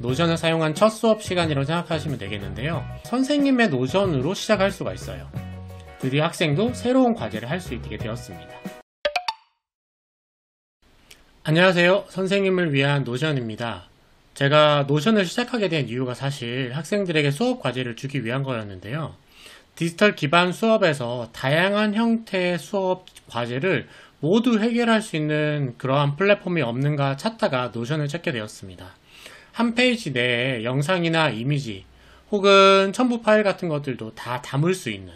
노션을 사용한 첫 수업 시간이라고 생각하시면 되겠는데요. 선생님의 노션으로 시작할 수가 있어요. 드디어 학생도 새로운 과제를 할 수 있게 되었습니다. 안녕하세요. 선생님을 위한 노션입니다. 제가 노션을 시작하게 된 이유가 사실 학생들에게 수업 과제를 주기 위한 거였는데요. 디지털 기반 수업에서 다양한 형태의 수업 과제를 모두 해결할 수 있는 그러한 플랫폼이 없는가 찾다가 노션을 찾게 되었습니다. 한 페이지 내에 영상이나 이미지 혹은 첨부 파일 같은 것들도 다 담을 수 있는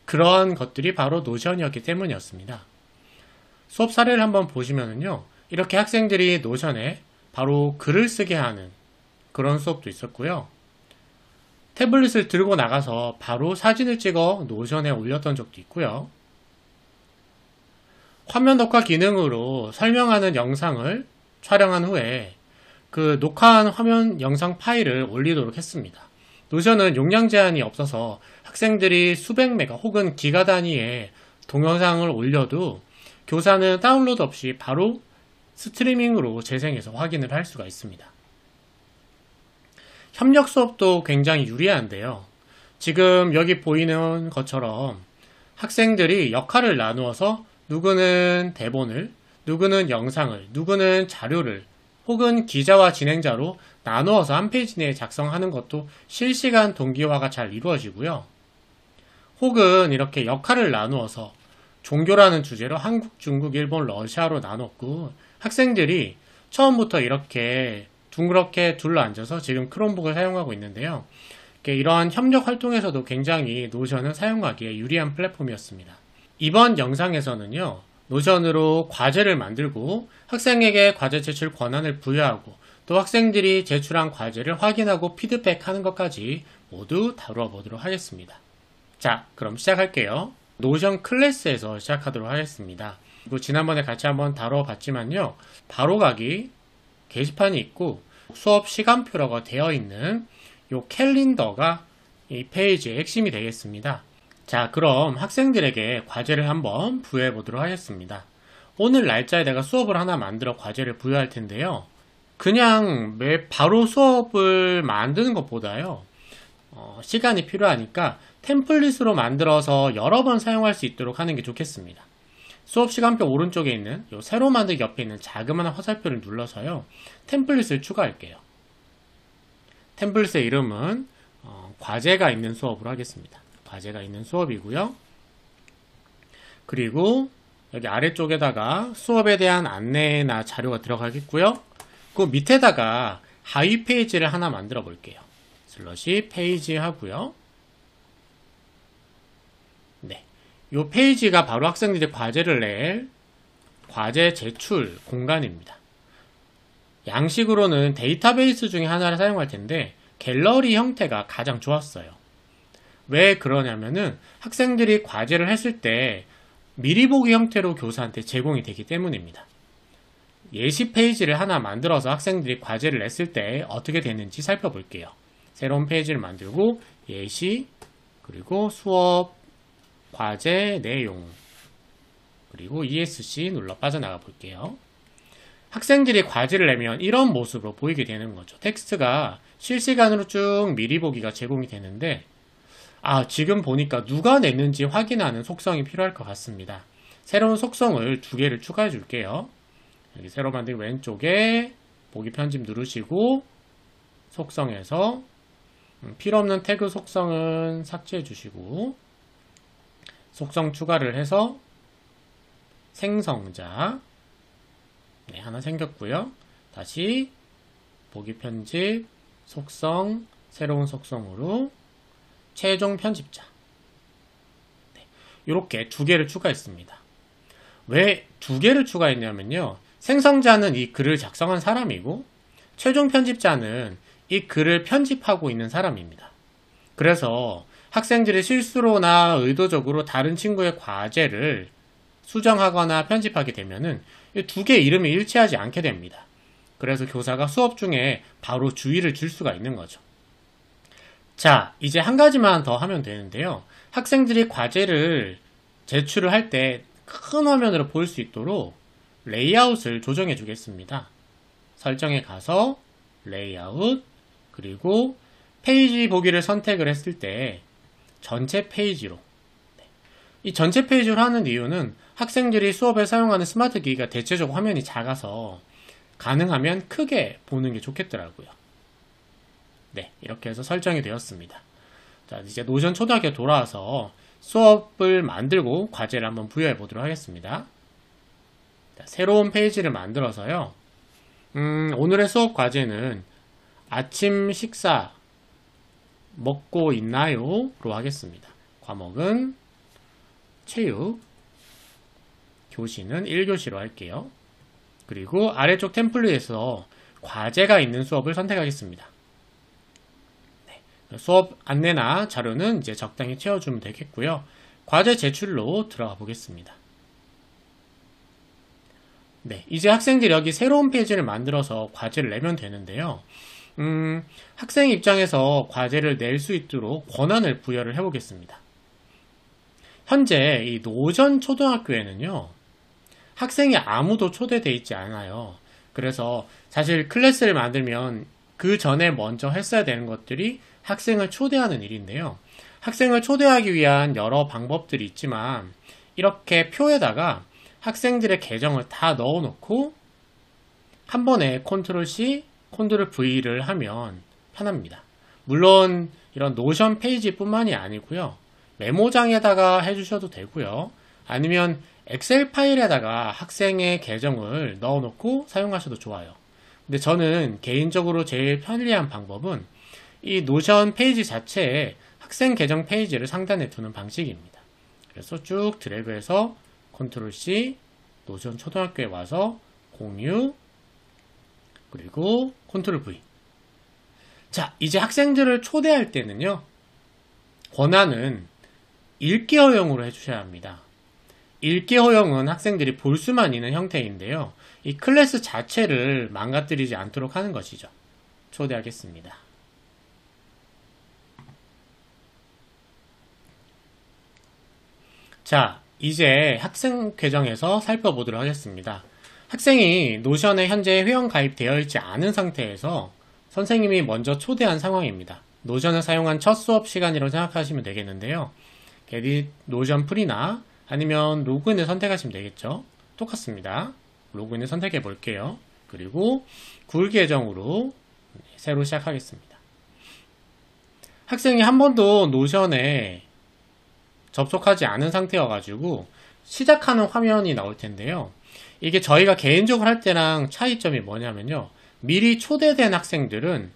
그러한 것들이 바로 노션이었기 때문이었습니다. 수업 사례를 한번 보시면은요, 이렇게 학생들이 노션에 바로 글을 쓰게 하는 그런 수업도 있었고요. 태블릿을 들고 나가서 바로 사진을 찍어 노션에 올렸던 적도 있고요. 화면 녹화 기능으로 설명하는 영상을 촬영한 후에 그 녹화한 화면 영상 파일을 올리도록 했습니다. 노션은 용량 제한이 없어서 학생들이 수백 메가 혹은 기가 단위의 동영상을 올려도 교사는 다운로드 없이 바로 스트리밍으로 재생해서 확인을 할 수가 있습니다. 협력 수업도 굉장히 유리한데요. 지금 여기 보이는 것처럼 학생들이 역할을 나누어서 누구는 대본을, 누구는 영상을, 누구는 자료를 혹은 기자와 진행자로 나누어서 한 페이지 내에 작성하는 것도 실시간 동기화가 잘 이루어지고요. 혹은 이렇게 역할을 나누어서 종교라는 주제로 한국, 중국, 일본, 러시아로 나눴고 학생들이 처음부터 이렇게 둥그렇게 둘러앉아서 지금 크롬북을 사용하고 있는데요. 이러한 협력 활동에서도 굉장히 노션은 사용하기에 유리한 플랫폼이었습니다. 이번 영상에서는요, 노션으로 과제를 만들고 학생에게 과제 제출 권한을 부여하고 또 학생들이 제출한 과제를 확인하고 피드백하는 것까지 모두 다루어 보도록 하겠습니다. 자, 그럼 시작할게요. 노션 클래스에서 시작하도록 하겠습니다. 그리고 지난번에 같이 한번 다뤄봤지만요, 바로가기 게시판이 있고 수업 시간표라고 되어 있는 이 캘린더가 이 페이지의 핵심이 되겠습니다. 자, 그럼 학생들에게 과제를 한번 부여해 보도록 하겠습니다. 오늘 날짜에 내가 수업을 하나 만들어 과제를 부여할 텐데요. 그냥 바로 수업을 만드는 것보다요, 시간이 필요하니까 템플릿으로 만들어서 여러 번 사용할 수 있도록 하는 게 좋겠습니다. 수업 시간표 오른쪽에 있는 요 새로 만들기 옆에 있는 자그마한 화살표를 눌러서요, 템플릿을 추가할게요. 템플릿의 이름은 과제가 있는 수업으로 하겠습니다. 과제가 있는 수업이고요. 그리고 여기 아래쪽에다가 수업에 대한 안내나 자료가 들어가겠고요. 그 밑에다가 하위 페이지를 하나 만들어 볼게요. 슬러시 페이지 하고요. 네, 이 페이지가 바로 학생들이 과제를 낼 과제 제출 공간입니다. 양식으로는 데이터베이스 중에 하나를 사용할 텐데 갤러리 형태가 가장 좋았어요. 왜 그러냐면은 학생들이 과제를 했을 때 미리 보기 형태로 교사한테 제공이 되기 때문입니다. 예시 페이지를 하나 만들어서 학생들이 과제를 냈을 때 어떻게 되는지 살펴볼게요. 새로운 페이지를 만들고 예시, 그리고 수업, 과제, 내용, 그리고 ESC 눌러 빠져나가 볼게요. 학생들이 과제를 내면 이런 모습으로 보이게 되는 거죠. 텍스트가 실시간으로 쭉 미리 보기가 제공이 되는데, 지금 보니까 누가 냈는지 확인하는 속성이 필요할 것 같습니다. 새로운 속성을 2개를 추가해 줄게요. 여기 새로 만들기 왼쪽에 보기 편집 누르시고 속성에서 필요없는 태그 속성은 삭제해 주시고 속성 추가를 해서 생성자 하나 생겼고요. 다시 보기 편집 속성 새로운 속성으로 최종 편집자 이렇게 2개를 추가했습니다. 왜 2개를 추가했냐면요, 생성자는 이 글을 작성한 사람이고 최종 편집자는 이 글을 편집하고 있는 사람입니다. 그래서 학생들이 실수로나 의도적으로 다른 친구의 과제를 수정하거나 편집하게 되면은 이 2개의 이름이 일치하지 않게 됩니다. 그래서 교사가 수업 중에 바로 주의를 줄 수가 있는 거죠. 자, 이제 한 가지만 더 하면 되는데요. 학생들이 과제를 제출을 할 때 큰 화면으로 볼 수 있도록 레이아웃을 조정해 주겠습니다. 설정에 가서 레이아웃, 그리고 페이지 보기를 선택을 했을 때 전체 페이지로, 이 전체 페이지로 하는 이유는 학생들이 수업에 사용하는 스마트 기기가 대체적으로 화면이 작아서 가능하면 크게 보는 게 좋겠더라고요. 네, 이렇게 해서 설정이 되었습니다. 자, 이제 노션 초등학교 돌아와서 수업을 만들고 과제를 한번 부여해 보도록 하겠습니다. 자, 새로운 페이지를 만들어서요. 오늘의 수업 과제는 아침 식사 먹고 있나요? 로 하겠습니다. 과목은 체육, 교시는 1교시로 할게요. 그리고 아래쪽 템플릿에서 과제가 있는 수업을 선택하겠습니다. 네, 수업 안내나 자료는 이제 적당히 채워주면 되겠고요. 과제 제출로 들어가 보겠습니다. 네, 이제 학생들이 여기 새로운 페이지를 만들어서 과제를 내면 되는데요. 학생 입장에서 과제를 낼 수 있도록 권한을 부여를 해보겠습니다. 현재 이 노전 초등학교에는요, 학생이 아무도 초대되어 있지 않아요. 그래서 사실 클래스를 만들면 그 전에 먼저 했어야 되는 것들이 학생을 초대하는 일인데요. 학생을 초대하기 위한 여러 방법들이 있지만 이렇게 표에다가 학생들의 계정을 다 넣어놓고 한 번에 컨트롤 C, 컨트롤 V를 하면 편합니다. 물론 이런 노션 페이지뿐만이 아니고요. 메모장에다가 해주셔도 되고요. 아니면 엑셀 파일에다가 학생의 계정을 넣어놓고 사용하셔도 좋아요. 근데 저는 개인적으로 제일 편리한 방법은 이 노션 페이지 자체에 학생 계정 페이지를 상단에 두는 방식입니다. 그래서 쭉 드래그해서 컨트롤 C, 노션 초등학교에 와서 공유, 그리고 컨트롤 V. 자, 이제 학생들을 초대할 때는요, 권한은 읽기 허용으로 해주셔야 합니다. 읽기 허용은 학생들이 볼 수만 있는 형태인데요. 이 클래스 자체를 망가뜨리지 않도록 하는 것이죠. 초대하겠습니다. 자, 이제 학생 계정에서 살펴보도록 하겠습니다. 학생이 노션에 현재 회원 가입되어 있지 않은 상태에서 선생님이 먼저 초대한 상황입니다. 노션을 사용한 첫 수업 시간이라고 생각하시면 되겠는데요. 게디 노션 프리나 아니면 로그인을 선택하시면 되겠죠. 똑같습니다. 로그인을 선택해 볼게요. 그리고 굴 계정으로 새로 시작하겠습니다. 학생이 한 번도 노션에 접속하지 않은 상태여가지고 시작하는 화면이 나올 텐데요. 이게 저희가 개인적으로 할 때랑 차이점이 뭐냐면요. 미리 초대된 학생들은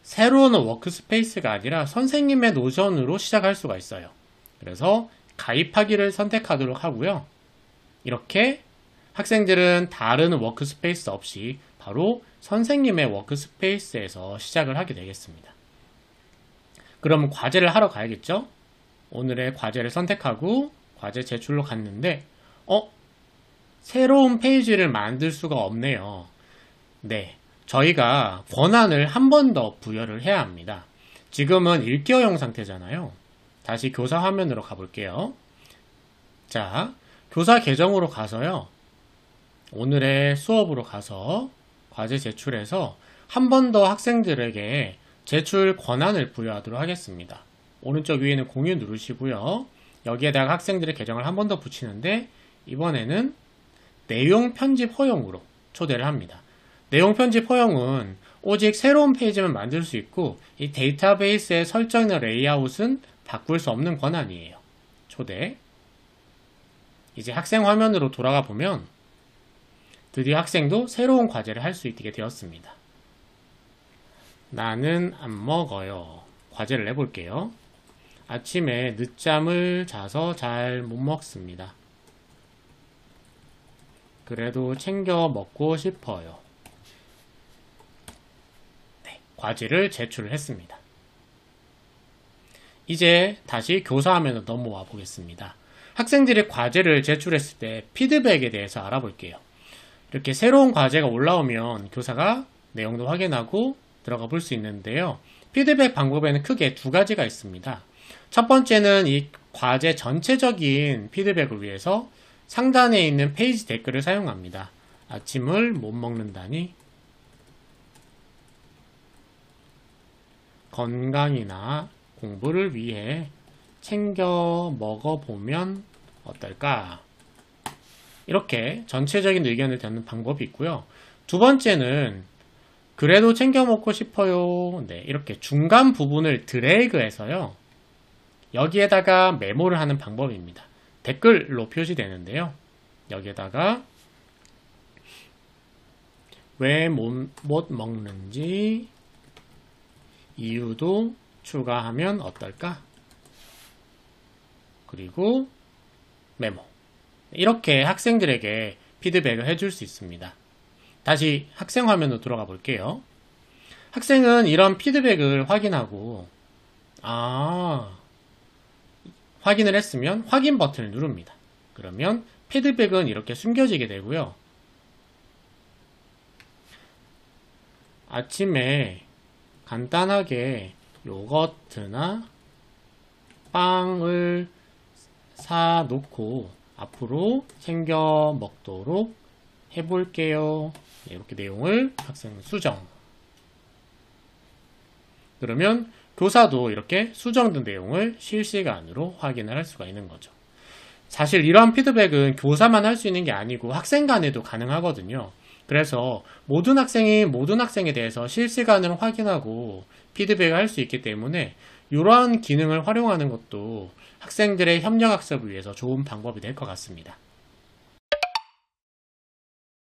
새로운 워크스페이스가 아니라 선생님의 노션으로 시작할 수가 있어요. 그래서 가입하기를 선택하도록 하고요. 이렇게 학생들은 다른 워크스페이스 없이 바로 선생님의 워크스페이스에서 시작을 하게 되겠습니다. 그럼 과제를 하러 가야겠죠? 오늘의 과제를 선택하고 과제 제출로 갔는데 새로운 페이지를 만들 수가 없네요. 네, 저희가 권한을 한 번 더 부여를 해야 합니다. 지금은 읽기 허용 상태잖아요. 다시 교사 화면으로 가볼게요. 자, 교사 계정으로 가서요. 오늘의 수업으로 가서 과제 제출해서 한 번 더 학생들에게 제출 권한을 부여하도록 하겠습니다. 오른쪽 위에는 공유 누르시고요. 여기에다가 학생들의 계정을 한 번 더 붙이는데 이번에는 내용 편집 허용으로 초대를 합니다. 내용 편집 허용은 오직 새로운 페이지만 만들 수 있고 이 데이터베이스의 설정이나 레이아웃은 바꿀 수 없는 권한이에요. 초대. 이제 학생 화면으로 돌아가 보면 드디어 학생도 새로운 과제를 할 수 있게 되었습니다. 나는 안 먹어요. 과제를 내볼게요. 아침에 늦잠을 자서 잘 못 먹습니다. 그래도 챙겨 먹고 싶어요. 네, 과제를 제출을 했습니다. 이제 다시 교사 화면으로 넘어와 보겠습니다. 학생들이 과제를 제출했을 때 피드백에 대해서 알아볼게요. 이렇게 새로운 과제가 올라오면 교사가 내용도 확인하고 들어가 볼 수 있는데요. 피드백 방법에는 크게 두 가지가 있습니다. 첫 번째는 이 과제 전체적인 피드백을 위해서 상단에 있는 페이지 댓글을 사용합니다. 아침을 못 먹는다니 건강이나 공부를 위해 챙겨 먹어보면 어떨까? 이렇게 전체적인 의견을 듣는 방법이 있고요. 두 번째는 그래도 챙겨 먹고 싶어요. 네, 이렇게 중간 부분을 드래그해서요. 여기에다가 메모를 하는 방법입니다. 댓글로 표시되는데요. 여기에다가 왜 못 먹는지 이유도 추가하면 어떨까? 그리고 메모. 이렇게 학생들에게 피드백을 해줄 수 있습니다. 다시 학생 화면으로 들어가 볼게요. 학생은 이런 피드백을 확인하고 확인을 했으면 확인 버튼을 누릅니다. 그러면 피드백은 이렇게 숨겨지게 되고요. 아침에 간단하게 요거트나 빵을 사놓고 앞으로 챙겨 먹도록 해볼게요. 이렇게 내용을 학생은 수정. 그러면 교사도 이렇게 수정된 내용을 실시간으로 확인을 할 수가 있는 거죠. 사실 이러한 피드백은 교사만 할 수 있는 게 아니고 학생 간에도 가능하거든요. 그래서 모든 학생이 모든 학생에 대해서 실시간으로 확인하고 피드백을 할 수 있기 때문에 이러한 기능을 활용하는 것도 학생들의 협력학습을 위해서 좋은 방법이 될 것 같습니다.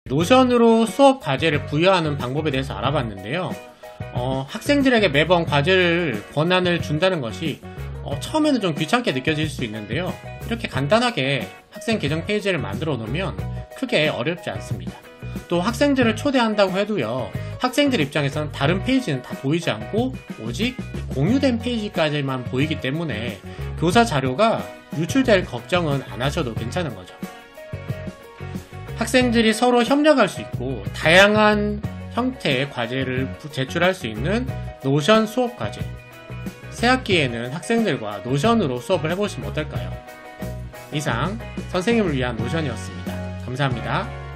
노션으로 수업 과제를 부여하는 방법에 대해서 알아봤는데요. 학생들에게 매번 과제를 권한을 준다는 것이 처음에는 좀 귀찮게 느껴질 수 있는데요. 이렇게 간단하게 학생 계정 페이지를 만들어 놓으면 크게 어렵지 않습니다. 또 학생들을 초대한다고 해도요. 학생들 입장에서는 다른 페이지는 다 보이지 않고 오직 공유된 페이지까지만 보이기 때문에 교사 자료가 유출될 걱정은 안 하셔도 괜찮은 거죠. 학생들이 서로 협력할 수 있고 다양한 형태의 과제를 제출할 수 있는 노션 수업 과제. 새학기에는 학생들과 노션으로 수업을 해보시면 어떨까요? 이상 선생님을 위한 노션이었습니다. 감사합니다.